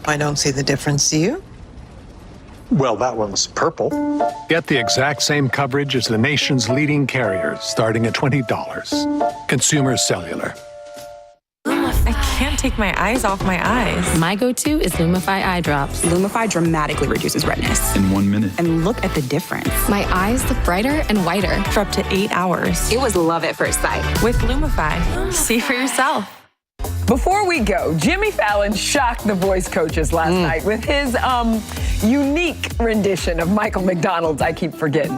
I don't see the difference, do you? Well, that one's purple. Get the exact same coverage as the nation's leading carriers, starting at $20. Consumer Cellular. I can't take my eyes off my eyes. My go-to is Lumify eye drops. Lumify dramatically reduces redness. In 1 minute. And look at the difference. My eyes look brighter and whiter. For up to 8 hours. It was love at first sight. With Lumify. See for yourself. Before we go, Jimmy Fallon shocked the voice coaches last night with his unique rendition of Michael McDonald's I Keep Forgetting.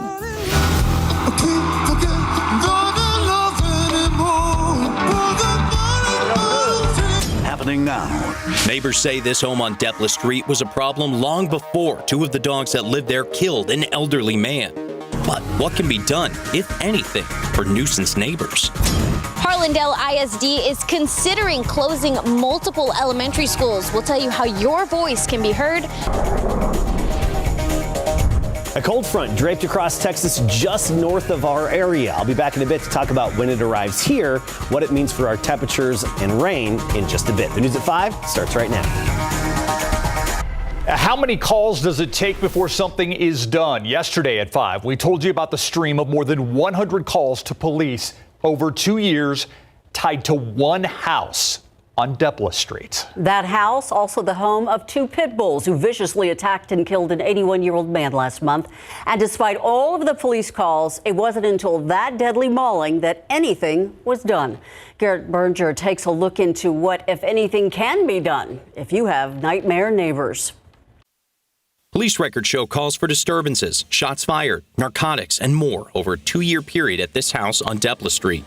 Happening now. Neighbors say this home on Deplis Street was a problem long before two of the dogs that lived there killed an elderly man. But what can be done, if anything, for nuisance neighbors? Harlandale ISD is considering closing multiple elementary schools. We'll tell you how your voice can be heard. A cold front draped across Texas just north of our area. I'll be back in a bit to talk about when it arrives here, what it means for our temperatures and rain in just a bit. The news at 5 starts right now. How many calls does it take before something is done? Yesterday at 5, we told you about the stream of more than 100 calls to police over 2 years tied to one house on Deplis Street. That house, also the home of two pit bulls who viciously attacked and killed an 81-year-old man last month. And despite all of the police calls, it wasn't until that deadly mauling that anything was done. Garrett Berger takes a look into what, if anything, can be done if you have nightmare neighbors. Police records show calls for disturbances, shots fired, narcotics, and more over a 2-year period at this house on Deplis Street.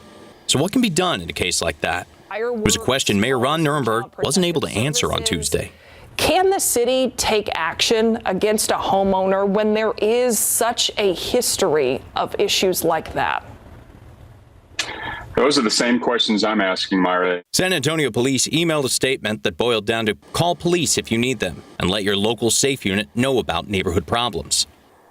So what can be done in a case like that? It was a question Mayor Ron Nirenberg wasn't able to answer on Tuesday. Can the city take action against a homeowner when there is such a history of issues like that? Those are the same questions I'm asking, Myra. San Antonio police emailed a statement that boiled down to call police if you need them and let your local safe unit know about neighborhood problems.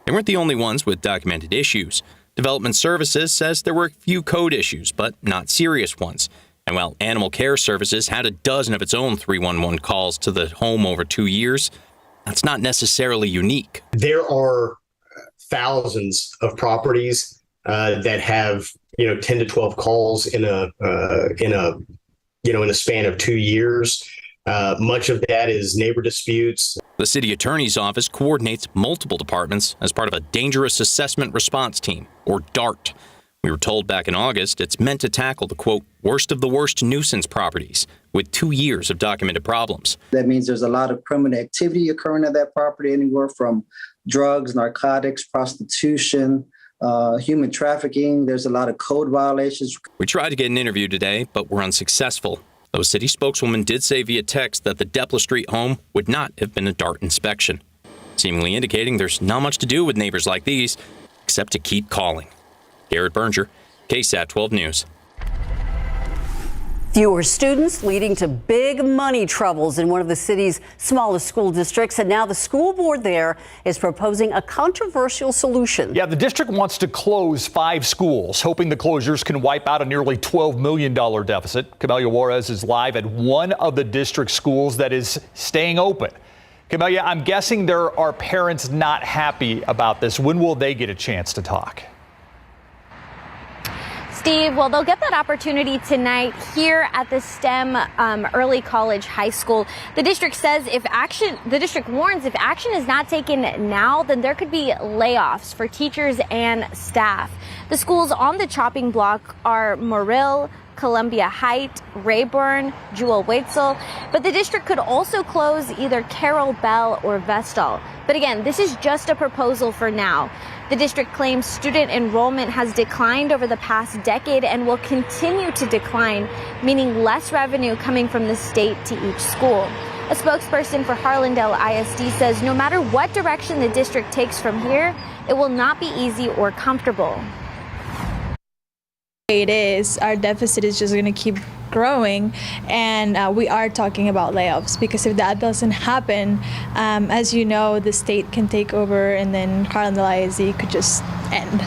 They weren't the only ones with documented issues. Development Services says there were a few code issues, but not serious ones. And while Animal Care Services had a dozen of its own 311 calls to the home over 2 years, that's not necessarily unique. There are thousands of properties that have 10 to 12 calls in a span of 2 years. Much of that is neighbor disputes. The city attorney's office coordinates multiple departments as part of a Dangerous Assessment Response Team, or DART. We were told back in August it's meant to tackle the, quote, worst of the worst nuisance properties with 2 years of documented problems. That means there's a lot of criminal activity occurring at that property, anywhere from drugs, narcotics, prostitution, human trafficking. There's a lot of code violations. We tried to get an interview today, but were unsuccessful. Though a city spokeswoman did say via text that the Deplis Street home would not have been a DART inspection, seemingly indicating there's not much to do with neighbors like these except to keep calling. Garrett Berger, KSAT 12 News. Fewer students leading to big money troubles in one of the city's smallest school districts. And now the school board there is proposing a controversial solution. Yeah, the district wants to close 5 schools, hoping the closures can wipe out a nearly $12 million deficit. Camelia Juarez is live at one of the district schools that is staying open. Camelia, I'm guessing there are parents not happy about this. When will they get a chance to talk? Steve, well, they'll get that opportunity tonight here at the STEM Early College High School. The district warns if action is not taken now, then there could be layoffs for teachers and staff. The schools on the chopping block are Morrill, Columbia Heights, Rayburn, Jewel Wetzel, but the district could also close either Carroll Bell or Vestal. But again, this is just a proposal for now. The district claims student enrollment has declined over the past decade and will continue to decline, meaning less revenue coming from the state to each school. A spokesperson for Harlandale ISD says no matter what direction the district takes from here, it will not be easy or comfortable. It is. Our deficit is just going to keep growing, and we are talking about layoffs, because if that doesn't happen, as you know, the state can take over and then Harlandale ISD could just end.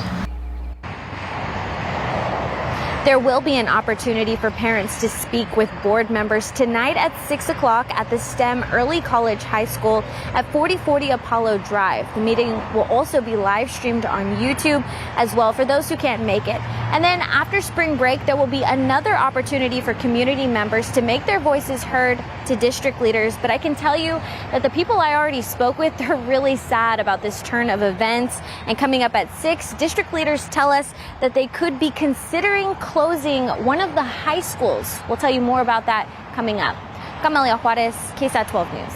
There will be an opportunity for parents to speak with board members tonight at 6 o'clock at the STEM Early College High School at 4040 Apollo Drive. The meeting will also be live streamed on YouTube as well for those who can't make it. And then after spring break, there will be another opportunity for community members to make their voices heard to district leaders. But I can tell you that the people I already spoke with, they're really sad about this turn of events. And coming up at 6, district leaders tell us that they could be considering closing one of the high schools. We'll tell you more about that coming up. Camelia Juarez, KSAT 12 News.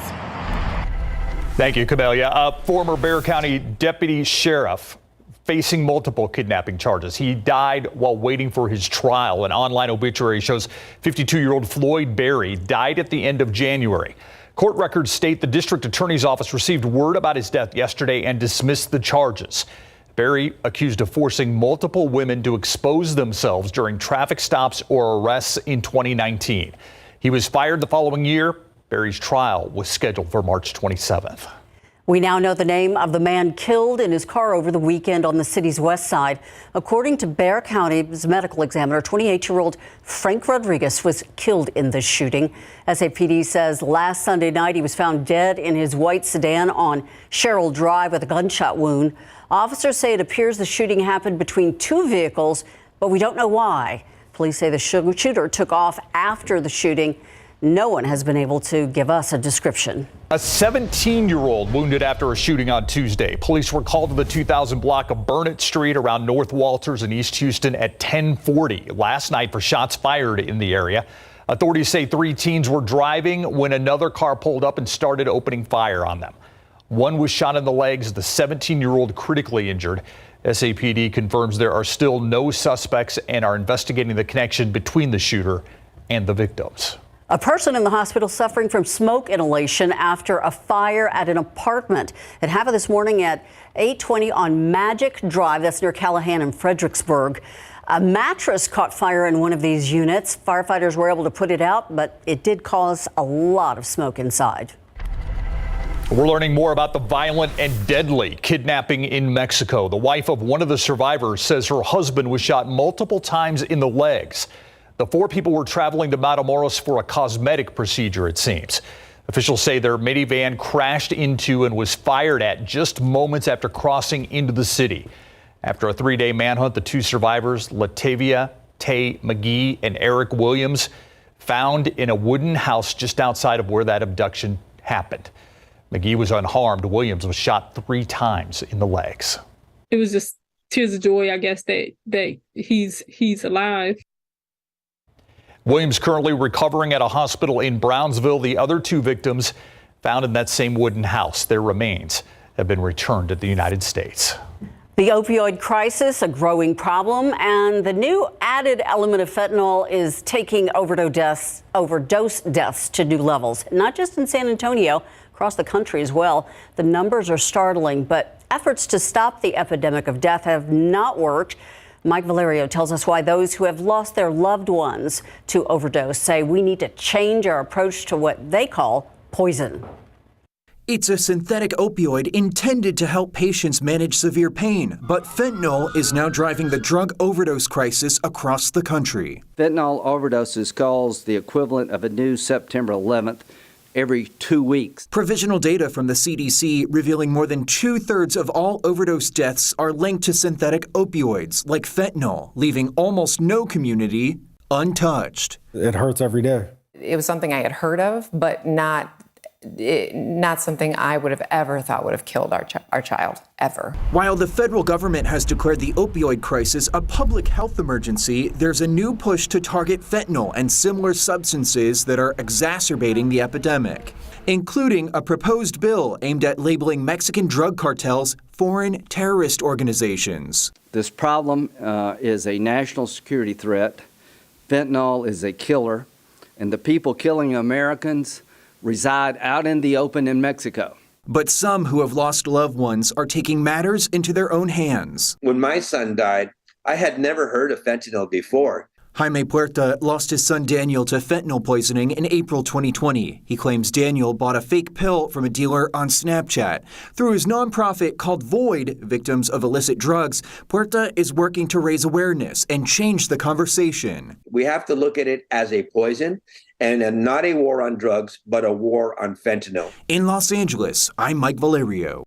Thank you, Camelia. A former Bexar County deputy sheriff facing multiple kidnapping charges. He died while waiting for his trial. An online obituary shows 52-year-old Floyd Berry died at the end of January. Court records state the district attorney's office received word about his death yesterday and dismissed the charges. Berry accused of forcing multiple women to expose themselves during traffic stops or arrests in 2019. He was fired the following year. Berry's trial was scheduled for March 27th. We now know the name of the man killed in his car over the weekend on the city's west side. According to Bexar County's medical examiner, 28-year-old Frank Rodriguez was killed in this shooting. SAPD says last Sunday night he was found dead in his white sedan on Sherrill Drive with a gunshot wound. Officers say it appears the shooting happened between two vehicles, but we don't know why. Police say the shooter took off after the shooting. No one has been able to give us a description. A 17-year-old wounded after a shooting on Tuesday. Police were called to the 2000 block of Burnett Street around North Walters in East Houston at 10:40 last night for shots fired in the area. Authorities say 3 teens were driving when another car pulled up and started opening fire on them. One was shot in the legs, the 17-year-old critically injured. SAPD confirms there are still no suspects and are investigating the connection between the shooter and the victims. A person in the hospital suffering from smoke inhalation after a fire at an apartment. It happened this morning at 820 on Magic Drive. That's near Callahan and Fredericksburg. A mattress caught fire in one of these units. Firefighters were able to put it out, but it did cause a lot of smoke inside. We're learning more about the violent and deadly kidnapping in Mexico. The wife of one of the survivors says her husband was shot multiple times in the legs. The 4 people were traveling to Matamoros for a cosmetic procedure, it seems. Officials say their minivan crashed into and was fired at just moments after crossing into the city. After a 3-day manhunt, the 2 survivors, Latavia Tay McGee and Eric Williams, found in a wooden house just outside of where that abduction happened. McGee was unharmed. Williams was shot 3 times in the legs. It was just tears of joy, I guess, that he's alive. Williams currently recovering at a hospital in Brownsville. The other 2 victims found in that same wooden house. Their remains have been returned to the United States. The opioid crisis, a growing problem, and the new added element of fentanyl is taking overdose deaths to new levels, not just in San Antonio, across the country as well. The numbers are startling, but efforts to stop the epidemic of death have not worked. Mike Valerio tells us why those who have lost their loved ones to overdose say we need to change our approach to what they call poison. It's a synthetic opioid intended to help patients manage severe pain, but fentanyl is now driving the drug overdose crisis across the country. Fentanyl overdoses cause the equivalent of a new September 11th every 2 weeks. Provisional data from the CDC revealing more than 2/3 of all overdose deaths are linked to synthetic opioids like fentanyl, leaving almost no community untouched. It hurts every day. It was something I had heard of, but not something I would have ever thought would have killed our child, ever. While the federal government has declared the opioid crisis a public health emergency, there's a new push to target fentanyl and similar substances that are exacerbating the epidemic, including a proposed bill aimed at labeling Mexican drug cartels foreign terrorist organizations. This problem is a national security threat. Fentanyl is a killer, and the people killing Americans reside out in the open in Mexico. But some who have lost loved ones are taking matters into their own hands. When my son died, I had never heard of fentanyl before. Jaime Puerta lost his son Daniel to fentanyl poisoning in April 2020. He claims Daniel bought a fake pill from a dealer on Snapchat. Through his nonprofit called Void, Victims of Illicit Drugs, Puerta is working to raise awareness and change the conversation. We have to look at it as a poison and not a war on drugs, but a war on fentanyl. In Los Angeles, I'm Mike Valerio.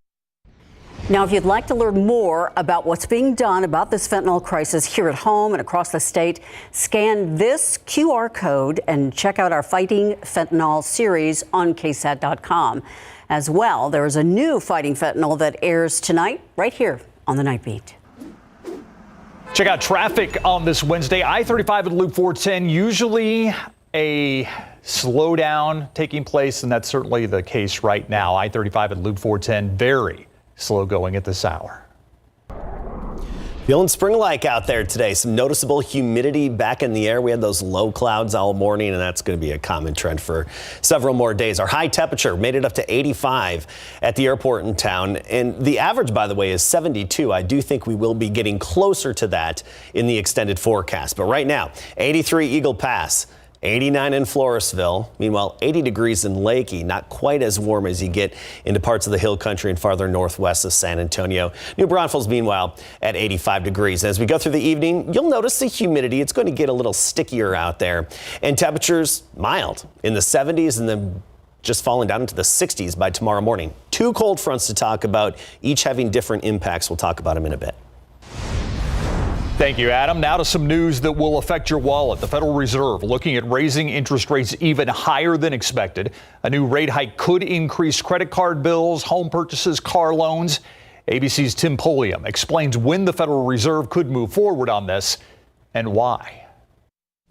Now, if you'd like to learn more about what's being done about this fentanyl crisis here at home and across the state, scan this QR code and check out our Fighting Fentanyl series on KSAT.com. As well, there is a new Fighting Fentanyl that airs tonight right here on the Night Beat. Check out traffic on this Wednesday. I-35 at Loop 410, usually a slowdown taking place, and that's certainly the case right now. I-35 at Loop 410, very slow going at this hour. Feeling spring-like out there today. Some noticeable humidity back in the air. We had those low clouds all morning, and that's going to be a common trend for several more days. Our high temperature made it up to 85 at the airport in town, and the average, by the way, is 72. I do think we will be getting closer to that in the extended forecast. But right now, 83 Eagle Pass, 89 in Floresville. Meanwhile, 80 degrees in Lakey, not quite as warm as you get into parts of the hill country and farther northwest of San Antonio. New Braunfels, meanwhile, at 85 degrees. As we go through the evening, you'll notice the humidity. It's going to get a little stickier out there. And temperatures mild in the 70s and then just falling down into the 60s by tomorrow morning. Two cold fronts to talk about, each having different impacts. We'll talk about them in a bit. Thank you, Adam. Now to some news that will affect your wallet. The Federal Reserve looking at raising interest rates even higher than expected. A new rate hike could increase credit card bills, home purchases, car loans. ABC's Tim Pulliam explains when the Federal Reserve could move forward on this and why.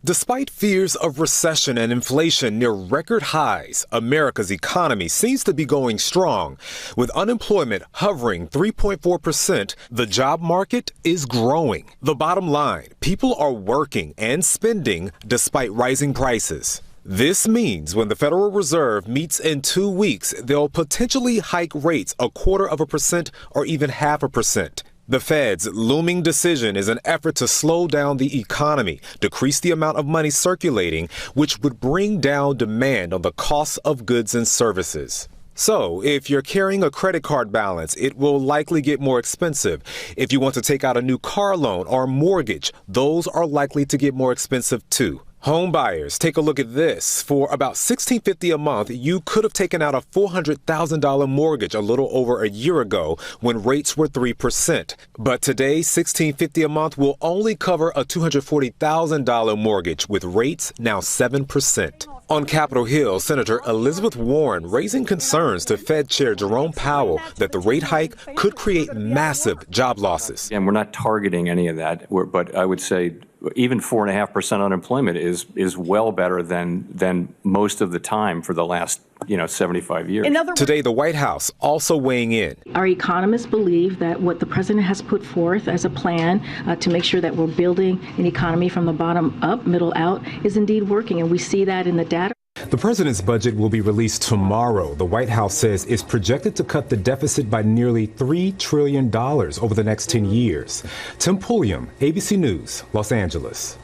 Despite fears of recession and inflation near record highs, America's economy seems to be going strong. With unemployment hovering 3.4%, the job market is growing. The bottom line, people are working and spending despite rising prices. This means when the Federal Reserve meets in 2 weeks, they'll potentially hike rates 0.25% or even 0.5%. The Fed's looming decision is an effort to slow down the economy, decrease the amount of money circulating, which would bring down demand on the cost of goods and services. So, if you're carrying a credit card balance, it will likely get more expensive. If you want to take out a new car loan or mortgage, those are likely to get more expensive too. Home buyers, take a look at this. For about $1,650 a month, you could have taken out a $400,000 mortgage a little over a year ago when rates were 3%. But today, $1,650 a month will only cover a $240,000 mortgage with rates now 7%. On Capitol Hill, Senator Elizabeth Warren raising concerns to Fed Chair Jerome Powell that the rate hike could create massive job losses. And we're not targeting any of that, but I would say even 4.5% unemployment is well better than most of the time for the last 75 years. Today, the White House also weighing in. Our economists believe that what the president has put forth as a plan to make sure that we're building an economy from the bottom up, middle out, is indeed working, and we see that in the data. The president's budget will be released tomorrow. The White House says it's projected to cut the deficit by nearly $3 trillion over the next 10 years. Tim Pulliam, ABC News, Los Angeles.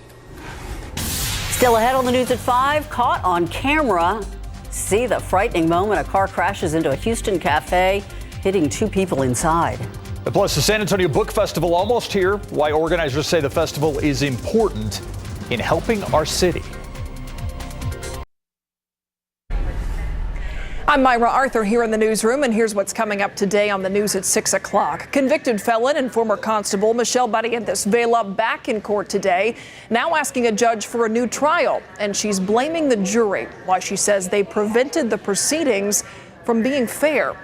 Still ahead on the news at 5, caught on camera. See the frightening moment a car crashes into a Houston cafe, hitting 2 people inside. Plus, the San Antonio Book Festival almost here. Why organizers say the festival is important in helping our city. I'm Myra Arthur here in the newsroom, and here's what's coming up today on the news at 6 o'clock. Convicted felon and former constable Michelle Barrientos Vela back in court today, now asking a judge for a new trial, and she's blaming the jury, why she says they prevented the proceedings from being fair.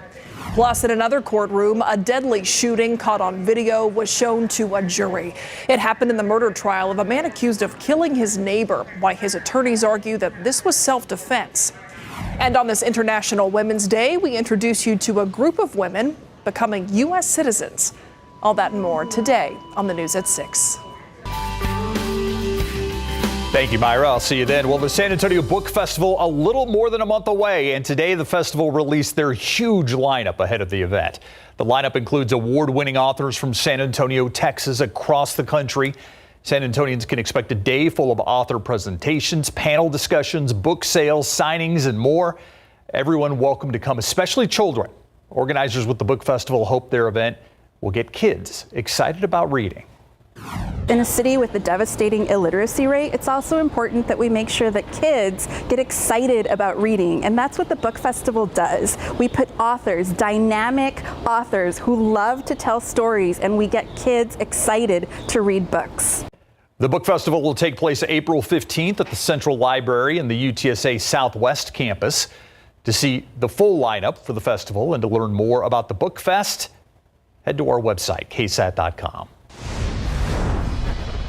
Plus, in another courtroom, a deadly shooting caught on video was shown to a jury. It happened in the murder trial of a man accused of killing his neighbor, why his attorneys argue that this was self-defense. And on this International Women's Day, we introduce you to a group of women becoming U.S. citizens. All that and more today on the news at 6. Thank you, Myra. I'll see you then. Well, the San Antonio Book Festival a little more than a month away, and today the festival released their huge lineup ahead of the event. The lineup includes award-winning authors from San Antonio, Texas, across the country. San Antonians can expect a day full of author presentations, panel discussions, book sales, signings, and more. Everyone welcome to come, especially children. Organizers with the book festival hope their event will get kids excited about reading. In a city with a devastating illiteracy rate, it's also important that we make sure that kids get excited about reading, and that's what the book festival does. We put authors, dynamic authors who love to tell stories, and we get kids excited to read books. The book festival will take place April 15th at the Central Library in the UTSA Southwest campus. To see the full lineup for the festival and to learn more about the Book Fest, head to our website, KSAT.com.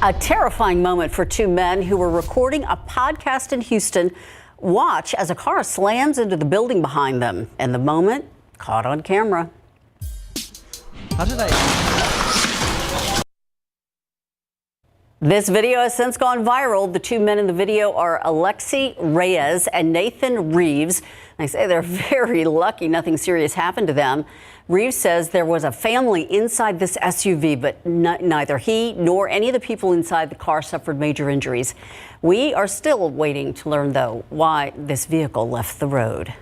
A terrifying moment for two men who were recording a podcast in Houston. Watch as a car slams into the building behind them, and the moment caught on camera. How did This video has since gone viral. The two men in the video are Alexi Reyes and Nathan Reeves. They say they're very lucky nothing serious happened to them. Reeves says there was a family inside this SUV, but neither he nor any of the people inside the car suffered major injuries. We are still waiting to learn, though, why this vehicle left the road.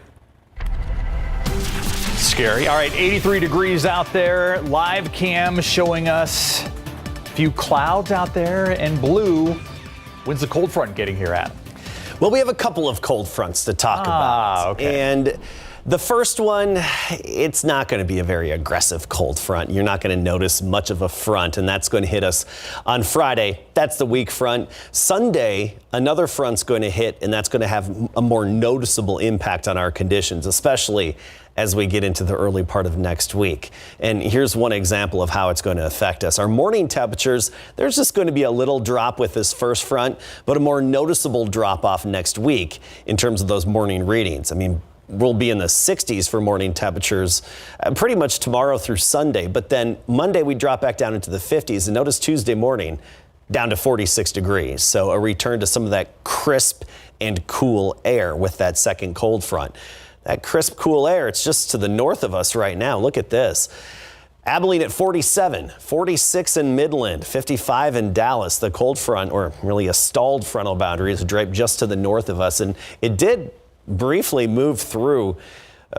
Scary. All right, 83 degrees out there. Live cam showing us a few clouds out there and blue. When's the cold front getting here, Adam? Well, we have a couple of cold fronts to talk about. Okay. And the first one, it's not going to be a very aggressive cold front. You're not going to notice much of a front, and that's going to hit us on Friday. That's the weak front. Sunday, another front's going to hit, and that's going to have a more noticeable impact on our conditions, especially as we get into the early part of next week. And here's one example of how it's going to affect us. Our morning temperatures, there's just going to be a little drop with this first front, but a more noticeable drop off next week in terms of those morning readings. I mean, we'll be in the 60s for morning temperatures pretty much tomorrow through Sunday, but then Monday we drop back down into the 50s, and notice Tuesday morning down to 46 degrees. So a return to some of that crisp and cool air with that second cold front. That crisp, cool air, it's just to the north of us right now. Look at this. Abilene at 47, 46 in Midland, 55 in Dallas. The cold front, or really a stalled frontal boundary, is draped just to the north of us. And it did briefly move through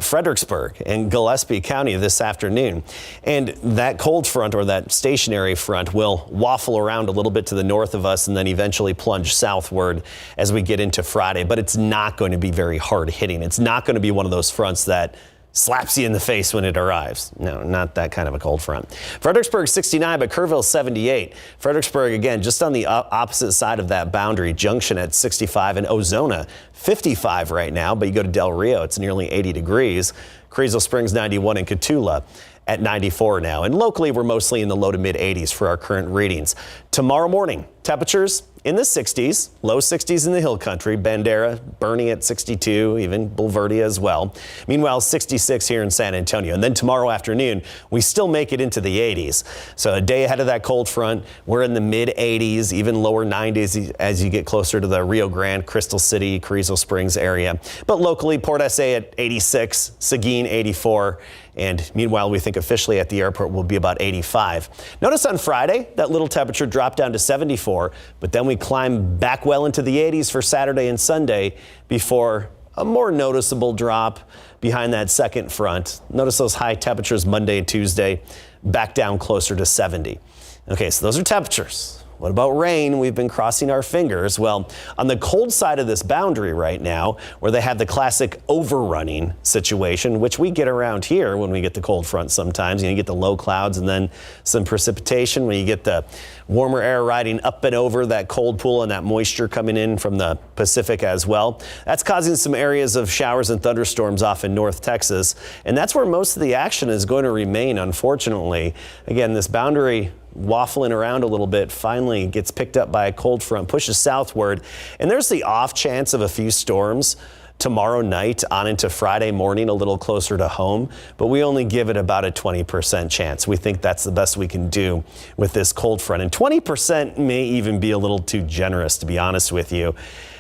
Fredericksburg and Gillespie County this afternoon. And that cold front, or that stationary front, will waffle around a little bit to the north of us and then eventually plunge southward as we get into Friday. But it's not going to be very hard hitting. It's not going to be one of those fronts that slaps you in the face when it arrives. No, not that kind of a cold front. Fredericksburg 69, but Kerrville 78. Fredericksburg, again, just on the opposite side of that boundary. Junction at 65, and Ozona 55 right now, but you go to Del Rio, it's nearly 80 degrees. Carrizo Springs 91, and Cotulla at 94 now. And locally, we're mostly in the low to mid 80s for our current readings. Tomorrow morning, temperatures in the 60s, low 60s in the hill country. Bandera, Bernie at 62, even Boulevardia as well. Meanwhile, 66 here in San Antonio. And then tomorrow afternoon, we still make it into the 80s. So a day ahead of that cold front, we're in the mid 80s, even lower 90s as you get closer to the Rio Grande, Crystal City, Carrizo Springs area. But locally, Port SA at 86, Seguin 84. And meanwhile, we think officially at the airport will be about 85. Notice on Friday, that little temperature dropped down to 74, but then we climb back well into the 80s for Saturday and Sunday before a more noticeable drop behind that second front. Notice those high temperatures Monday and Tuesday, back down closer to 70. Okay, so those are temperatures. What about rain? We've been crossing our fingers. Well, on the cold side of this boundary right now, where they have the classic overrunning situation, which we get around here when we get the cold front sometimes. You get the low clouds and then some precipitation when you get the warmer air riding up and over that cold pool and that moisture coming in from the Pacific as well. That's causing some areas of showers and thunderstorms off in North Texas. And that's where most of the action is going to remain, unfortunately. Again, this boundary waffling around a little bit, finally gets picked up by a cold front, pushes southward, and there's the off chance of a few storms tomorrow night on into Friday morning, a little closer to home, but we only give it about a 20% chance. We think that's the best we can do with this cold front, and 20% may even be a little too generous, to be honest with you.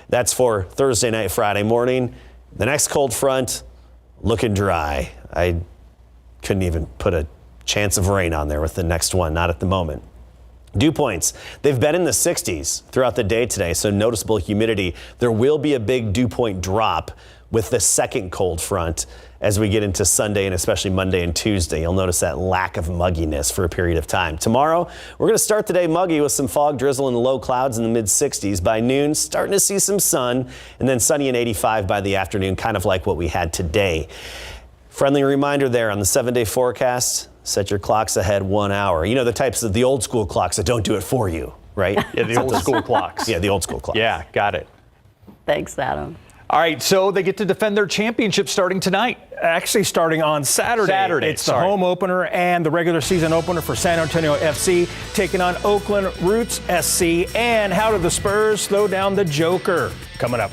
That's for Thursday night, Friday morning. The next cold front, looking dry. I couldn't even put a chance of rain on there with the next one, not at the moment. Dew points, they've been in the 60s throughout the day today, so noticeable humidity. There will be a big dew point drop with the second cold front as we get into Sunday and especially Monday and Tuesday. You'll notice that lack of mugginess for a period of time. Tomorrow, we're going to start the day muggy with some fog, drizzle, and low clouds in the mid-60s. By noon, starting to see some sun, and then sunny and 85 by the afternoon, kind of like what we had today. Friendly reminder there on the 7-day forecast. Set your clocks ahead 1 hour. You know, the types of the old school clocks that don't do it for you, right? Yeah, the old school clocks. Yeah, the old school clocks. Yeah, got it. Thanks, Adam. All right, so they get to defend their championship starting tonight. Actually starting on Saturday. It's the home opener and the regular season opener for San Antonio FC, taking on Oakland Roots SC. And how do the Spurs slow down the Joker? Coming up.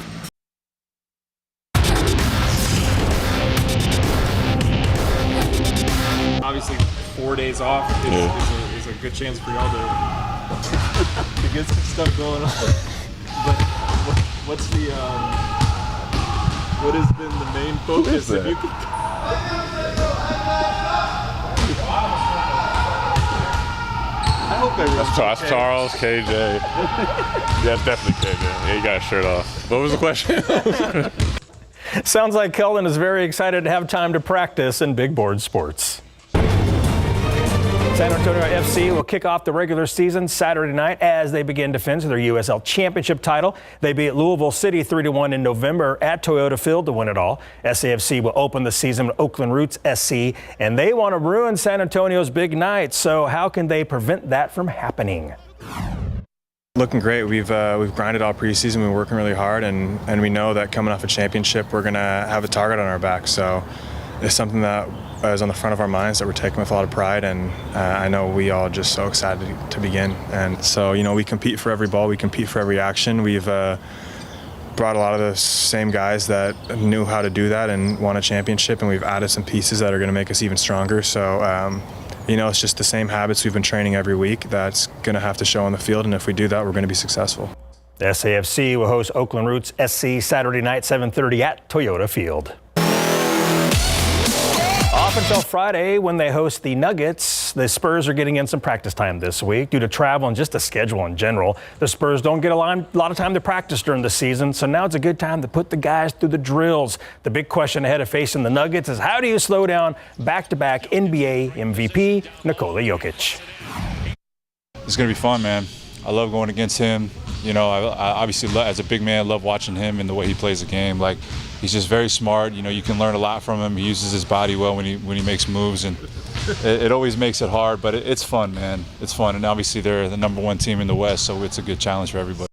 Obviously, 4 days off is a good chance for y'all to get some stuff going on. But what's the what has been the main focus? If you could... I hope That's Charles, KJ. Yeah, it's definitely KJ. Yeah, he got his shirt off. What was the question? Sounds like Keldon is very excited to have time to practice in big board sports. San Antonio FC will kick off the regular season Saturday night as they begin defense of their USL Championship title. They beat Louisville City 3-1 in November at Toyota Field to win it all. SAFC will open the season with Oakland Roots SC, and they want to ruin San Antonio's big night. So how can they prevent that from happening? Looking great. We've grinded all preseason. We're working really hard, and we know that coming off a championship, we're going to have a target on our back. So it's something that is on the front of our minds that we're taking with a lot of pride, and I know we all just so excited to begin. And so, you know, we compete for every ball, we compete for every action. We've brought a lot of the same guys that knew how to do that and won a championship, and we've added some pieces that are going to make us even stronger. So, you know, it's just the same habits we've been training every week that's going to have to show on the field, and if we do that, we're going to be successful. The SAFC will host Oakland Roots SC Saturday night, 7:30 at Toyota Field. Off until Friday when they host the Nuggets. The Spurs are getting in some practice time this week due to travel and just the schedule in general. The Spurs don't get a lot of time to practice during the season, so now it's a good time to put the guys through the drills. The big question ahead of facing the Nuggets is how do you slow down back-to-back NBA MVP Nikola Jokic? It's going to be fun, man. I love going against him. You know, I obviously, as a big man, love watching him and the way he plays the game. Like, he's just very smart. You know, you can learn a lot from him. He uses his body well when he makes moves, and it always makes it hard, but it's fun, man. It's fun, and obviously they're the #1 team in the West, so it's a good challenge for everybody.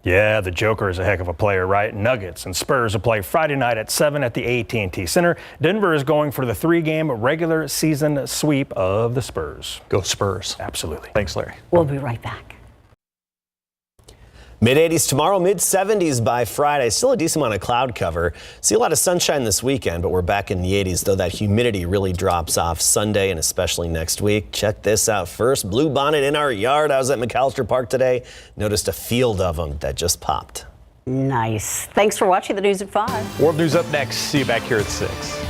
Yeah, the Joker is a heck of a player, right? Nuggets and Spurs will play Friday night at 7 at the AT&T Center. Denver is going for the 3-game regular season sweep of the Spurs. Go Spurs. Absolutely. Thanks, Larry. We'll be right back. Mid-80s tomorrow, mid-70s by Friday. Still a decent amount of cloud cover. See a lot of sunshine this weekend, but we're back in the 80s, though that humidity really drops off Sunday and especially next week. Check this out first. Blue bonnet in our yard. I was at McAllister Park today. Noticed a field of them that just popped. Nice. Thanks for watching the News at 5. World News up next. See you back here at 6.